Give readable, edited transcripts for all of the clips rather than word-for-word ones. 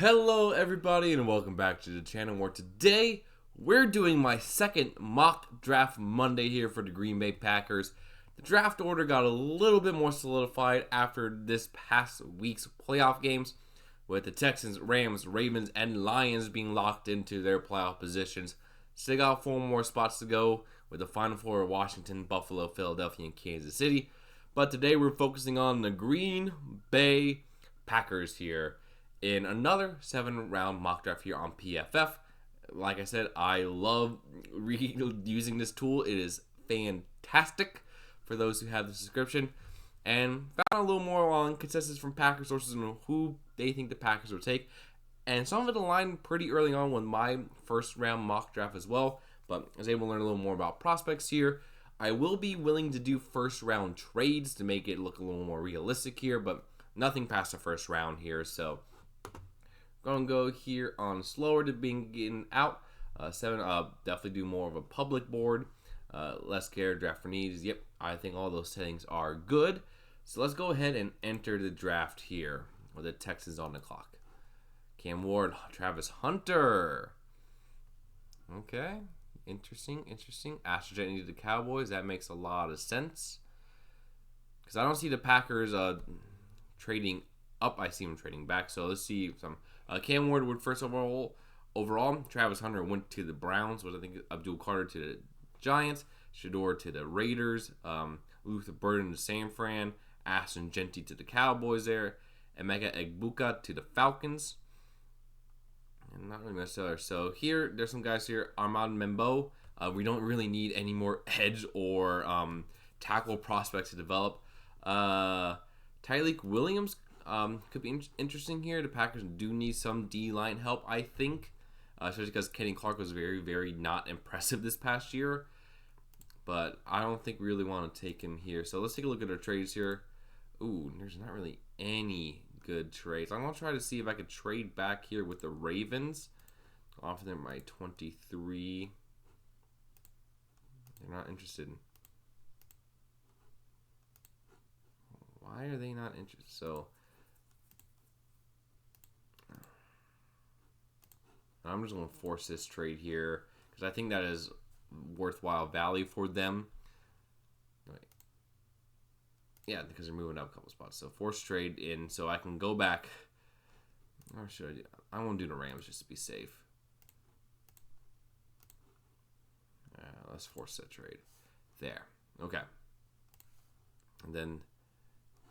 Hello everybody and welcome back to the channel where today we're doing my second mock draft Monday here for the Green Bay Packers. The draft order got a little bit more solidified after this past week's playoff games with the Texans, Rams, Ravens, and Lions being locked into their playoff positions. Still got 4 more spots to go with the final 4 of Washington, Buffalo, Philadelphia, and Kansas City. But today we're focusing on the Green Bay Packers here in another 7-round mock draft here on PFF. Like I said, I love using this tool. It is fantastic for those who have the subscription. And found a little more on consensus from Packers sources on who they think the Packers will take. And some of it aligned pretty early on with my first round mock draft as well. But I was able to learn a little more about prospects here. I will be willing to do first round trades to make it look a little more realistic here. But nothing past the first round here. So gonna go here on slower to being getting out. 7, definitely do more of a public board. Less care, draft for needs. Yep, I think all those settings are good. So let's go ahead and enter the draft here with the Texans on the clock. Cam Ward, Travis Hunter. Okay, interesting. Astrojet needed the Cowboys. That makes a lot of sense. Because I don't see the Packers trading up. I see them trading back. So let's see some. Cam Ward would first overall. Travis Hunter went to the Browns. I think Abdul Carter to the Giants. Shador to the Raiders. Luther Burden to San Fran. Ashton Genty to the Cowboys there. Emeka Egbuka to the Falcons. And not really necessarily. So here, there's some guys here. Armand Membo. We don't really need any more edge or tackle prospects to develop. Tyleek Williams could be interesting here. The Packers do need some D-line help, I think. Especially because Kenny Clark was very, very not impressive this past year. But I don't think we really want to take him here. So let's take a look at our trades here. Ooh, there's not really any good trades. I'm going to try to see if I could trade back here with the Ravens. Offer them my 23. They're not interested. Why are they not interested? So I'm just going to force this trade here because I think that is worthwhile value for them. Yeah, because they're moving up a couple spots. So force trade in so I can go back. Or should I do? I won't do the Rams just to be safe. Let's force that trade. There. Okay. And then,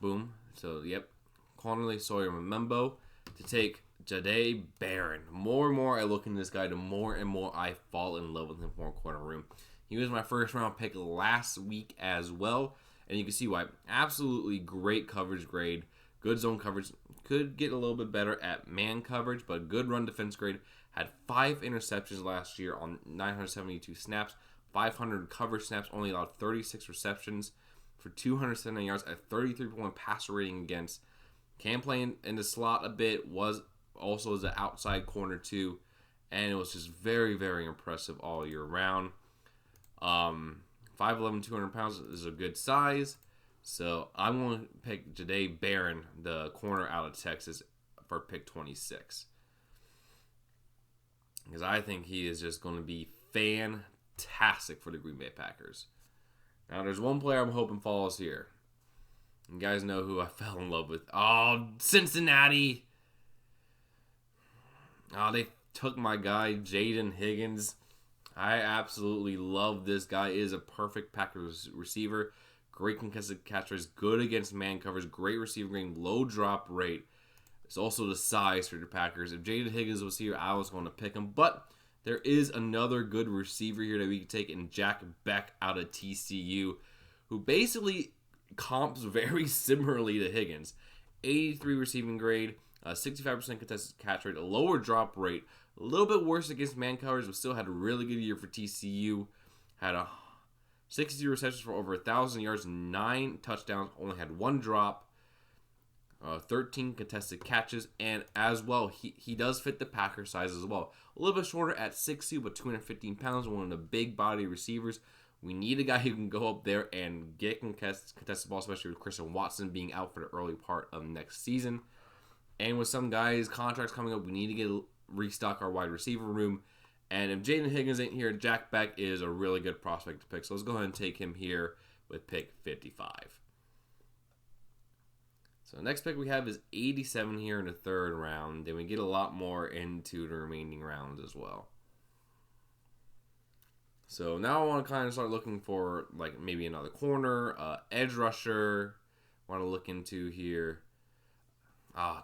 boom. So, yep. Conley, Sawyer, and Membo to take Jahdae Barron. More and more I look into this guy, the more and more I fall in love with him for a corner room. He was my first round pick last week as well. And you can see why. Absolutely great coverage grade. Good zone coverage. Could get a little bit better at man coverage, but good run defense grade. Had 5 interceptions last year on 972 snaps. 500 coverage snaps. Only allowed 36 receptions for 279 yards at 33-point passer rating against. Can play in the slot a bit. Was also as an outside corner too. And it was just very, very impressive all year round. 5'11", 200 pounds is a good size. So I'm going to pick Jahdae Barron, the corner out of Texas, for pick 26. Because I think he is just going to be fantastic for the Green Bay Packers. Now there's one player I'm hoping falls here. You guys know who I fell in love with. Oh, Cincinnati. Oh, they took my guy, Jaden Higgins. I absolutely love this guy. He is a perfect Packers receiver. Great contested catchers. Good against man covers. Great receiver grade. Low drop rate. It's also the size for the Packers. If Jaden Higgins was here, I was going to pick him. But there is another good receiver here that we can take in Jack Beck out of TCU, who basically comps very similarly to Higgins. 83 receiving grade. 65% contested catch rate. A lower drop rate. A little bit worse against man coverage, but still had a really good year for TCU. Had 60 receptions for over 1,000 yards, 9 touchdowns, only had 1 drop, 13 contested catches, and as well, he does fit the Packer size as well. A little bit shorter at 6'2", but 215 pounds, one of the big body receivers. We need a guy who can go up there and get contested ball, especially with Christian Watson being out for the early part of next season. And with some guys' contracts coming up, we need to restock our wide receiver room. And if Jaden Higgins ain't here, Jack Beck is a really good prospect to pick. So let's go ahead and take him here with pick 55. So the next pick we have is 87 here in the third round. Then we get a lot more into the remaining rounds as well. So now I want to kind of start looking for like maybe another corner, edge rusher. Want to look into here.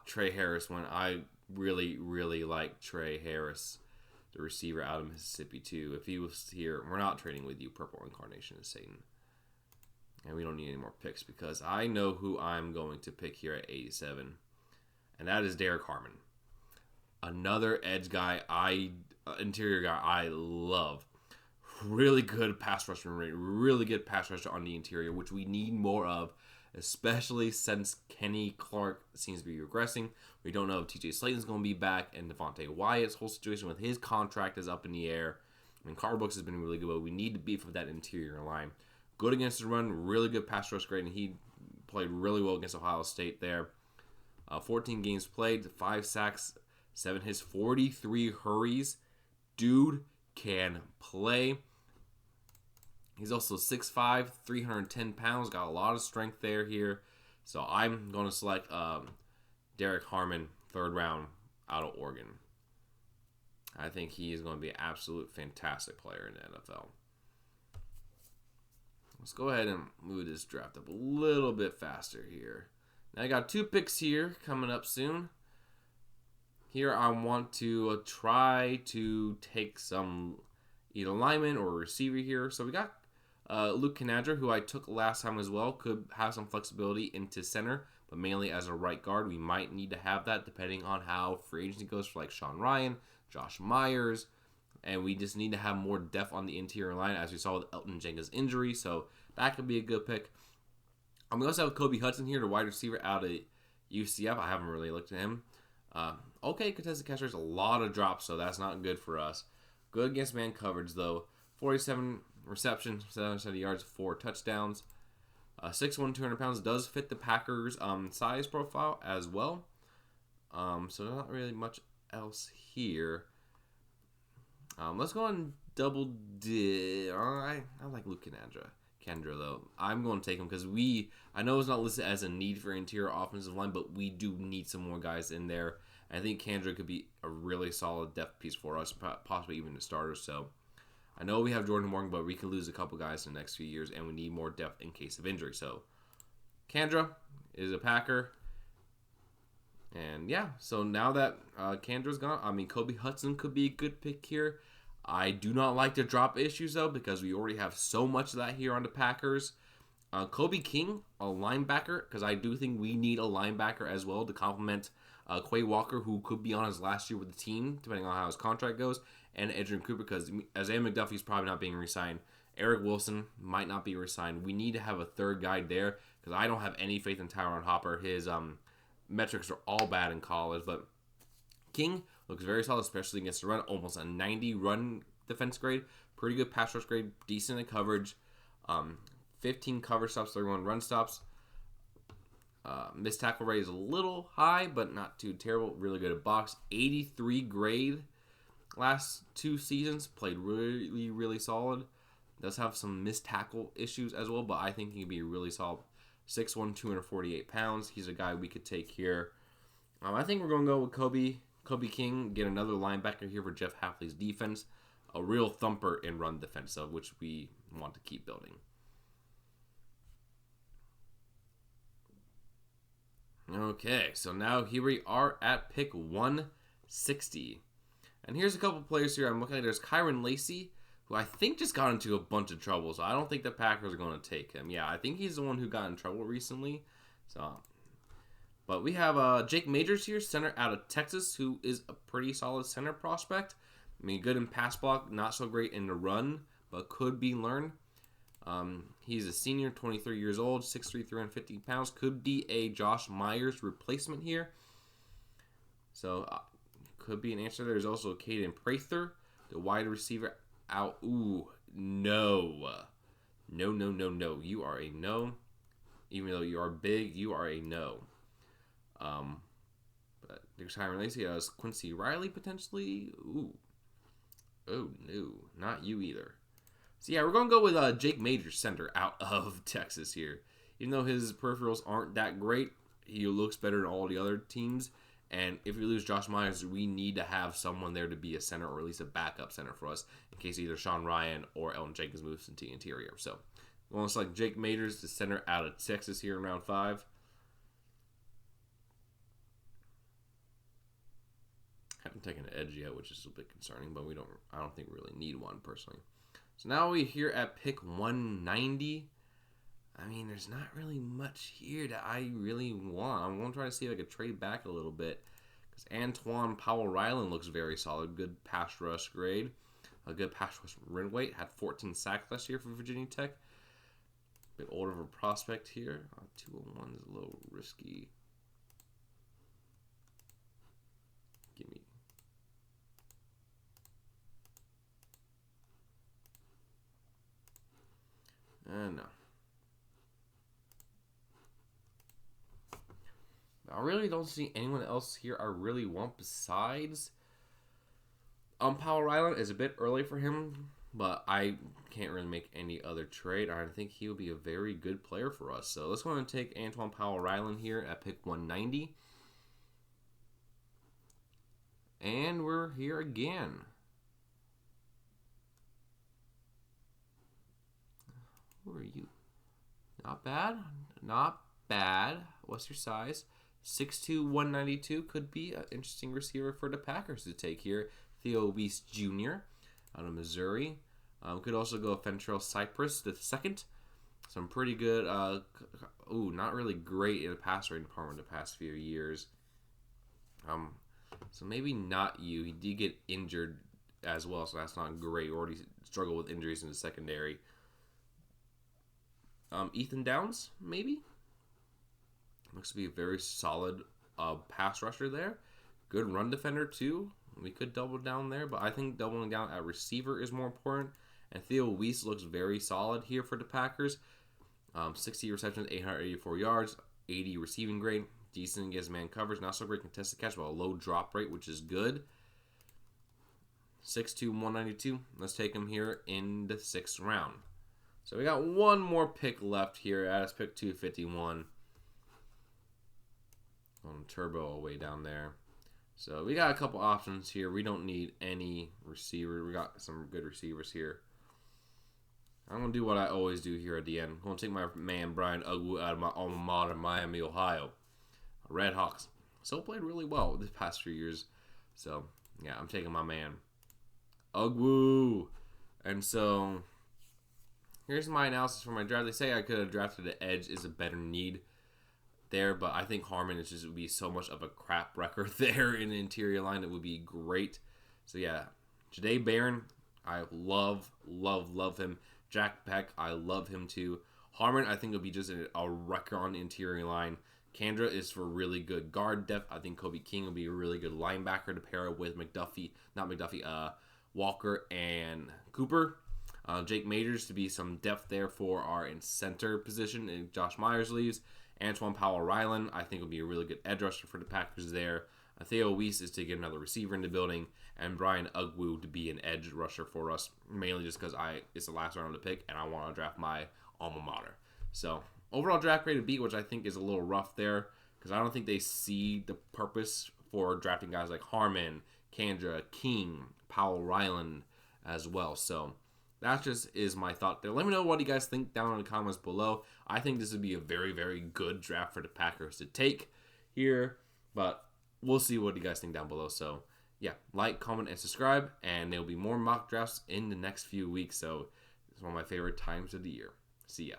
Trey Harris went. I really, really like Trey Harris, the receiver out of Mississippi too. If he was here, we're not trading with you, Purple Incarnation of Satan. And we don't need any more picks because I know who I'm going to pick here at 87. And that is Derek Harmon. Another edge guy, interior guy I love. Really good pass rusher rate, really good pass rusher on the interior, which we need more of, especially since Kenny Clark seems to be regressing. We don't know if TJ Slayton's going to be back, and Devontae Wyatt's whole situation with his contract is up in the air. I mean, Carl Brooks has been really good, but we need to beef up that interior line. Good against the run, really good pass rush grade, and he played really well against Ohio State there. 14 games played, 5 sacks, 7 hits, 43 hurries. Dude can play. He's also 6'5", 310 pounds, got a lot of strength here. So I'm going to select Derek Harmon, third round, out of Oregon. I think he is going to be an absolute fantastic player in the NFL. Let's go ahead and move this draft up a little bit faster here. Now I got 2 picks here coming up soon. Here I want to try to take some either lineman or receiver here. So we got Luke Canadra, who I took last time as well, could have some flexibility into center, but mainly as a right guard. We might need to have that depending on how free agency goes for like Sean Ryan, Josh Myers, and we just need to have more depth on the interior line as we saw with Elton Jenkins' injury, so that could be a good pick. We also have Kobe Hudson here, the wide receiver out of UCF. I haven't really looked at him. Okay, contested catch rates, a lot of drops, so that's not good for us. Good against man coverage, though. 47 receptions, 770 yards, 4 touchdowns. 6'1", 200 pounds does fit the Packers' size profile as well. So not really much else here. Let's go on double dip. I like Luke Kendra, though. I'm going to take him because I know it's not listed as a need for interior offensive line, but we do need some more guys in there. I think Kendra could be a really solid depth piece for us, possibly even the starter. So I know we have Jordan Morgan, but we can lose a couple guys in the next few years, and we need more depth in case of injury. So Kendra is a Packer. And yeah, so now that Kendra's gone, I mean, Kobe Hudson could be a good pick here. I do not like the drop issues, though, because we already have so much of that here on the Packers. Kobe King, a linebacker, because I do think we need a linebacker as well to complement Quay Walker, who could be on his last year with the team, depending on how his contract goes, and Adrian Cooper, because Isaiah McDuffie's probably not being re-signed. Eric Wilson might not be re-signed. We need to have a third guy there, because I don't have any faith in Tyron Hopper. His metrics are all bad in college, but King looks very solid, especially against the run. Almost a 90 run defense grade. Pretty good pass rush grade. Decent in coverage. 15 cover stops, 31 run stops. Missed tackle rate is a little high, but not too terrible. Really good at box. 83 grade last 2 seasons. Played really, really solid. Does have some missed tackle issues as well, but I think he can be really solid. 6'1", 248 pounds. He's a guy we could take here. I think we're going to go with Kobe King. Get another linebacker here for Jeff Hafley's defense. A real thumper in run defense, of which we want to keep building. Okay, so now here we are at pick 160. And here's a couple players here I'm looking at. There's Kyron Lacey, who I think just got into a bunch of trouble, so I don't think the Packers are going to take him. Yeah, I think he's the one who got in trouble recently. But we have Jake Majors here, center out of Texas, who is a pretty solid center prospect. I mean, good in pass block, not so great in the run, but could be learned. He's a senior, 23 years old, 6'3", 350 pounds. Could be a Josh Myers replacement here. So, could be an answer. There's also Caden Prather, the wide receiver out. Ooh, no. No. You are a no. Even though you are big, you are a no. But Next time Lacey has Quincy Riley potentially. Ooh. Oh no, not you either. So yeah, we're gonna go with Jake Majors, center out of Texas here. Even though his peripherals aren't that great, he looks better than all the other teams. And if we lose Josh Myers, we need to have someone there to be a center or at least a backup center for us in case either Sean Ryan or Elton Jenkins moves into the interior. So we're going to select Jake Majors, the center out of Texas here in round 5. Haven't taken an edge yet, which is a bit concerning, but I don't think we really need one personally. So now we're here at pick 190. I mean, there's not really much here that I really want. I'm going to try to see if I could trade back a little bit. Because Antoine Powell-Ryland looks very solid. Good pass rush grade. A good pass rush run weight. Had 14 sacks last year for Virginia Tech. A bit older of a prospect here. 201 is a little risky. Give me. No. I really don't see anyone else here I really want besides Powell-Ryland. Is a bit early for him, but I can't really make any other trade. I think he will be a very good player for us. So let's go ahead and take Antoine Powell-Ryland here at pick 190. And we're here again. Who are you? Not bad. Not bad. What's your size? 6'2", 192 could be an interesting receiver for the Packers to take here. Theo Weiss Jr. out of Missouri. Could also go Fentrell Cypress the second. Some pretty good. Not really great in the pass rating department the past few years. So maybe not you. He did get injured as well, so that's not great. Already struggled with injuries in the secondary. Ethan Downs, maybe. Looks to be a very solid pass rusher there. Good run defender, too. We could double down there, but I think doubling down at receiver is more important. And Theo Weiss looks very solid here for the Packers. 60 receptions, 884 yards, 80 receiving grade. Decent against man coverage. Not so great contested catch, but a low drop rate, which is good. 6'2", 192. Let's take him here in the 6th round. So we got one more pick left here as pick 251. On turbo away down there. So we got a couple options here. We don't need any receiver. We got some good receivers here. I'm going to do what I always do here at the end. I'm going to take my man Brian Ugwu out of my alma mater, Miami, Ohio. Red Hawks. Still played really well this past few years. So, yeah, I'm taking my man Ugwu. And so, here's my analysis for my draft. They say I could have drafted the edge is a better need there, but I think Harmon is just would be so much of a crap record there in the interior line. It would be great. So, yeah, Jahdae Barron, I love him. Jack Beck, I love him too. Harmon, I think, will be just a wrecker on the interior line. Kandra is for really good guard depth. I think Kobe King will be a really good linebacker to pair with Walker and Cooper. Jake Majors to be some depth there for our in center position. And Josh Myers leaves. Antoine Powell-Ryland, I think, will be a really good edge rusher for the Packers there. Theo Weiss is to get another receiver in the building. And Brian Ugwu to be an edge rusher for us, mainly just because it's the last round to pick, and I want to draft my alma mater. So, overall draft grade to beat, which I think is a little rough there, because I don't think they see the purpose for drafting guys like Harmon, Kandra, King, Powell-Ryland as well. So, that just is my thought there. Let me know what you guys think down in the comments below. I think this would be a very, very good draft for the Packers to take here, but we'll see what you guys think down below. So, yeah, like, comment, and subscribe, and there will be more mock drafts in the next few weeks. So, it's one of my favorite times of the year. See ya.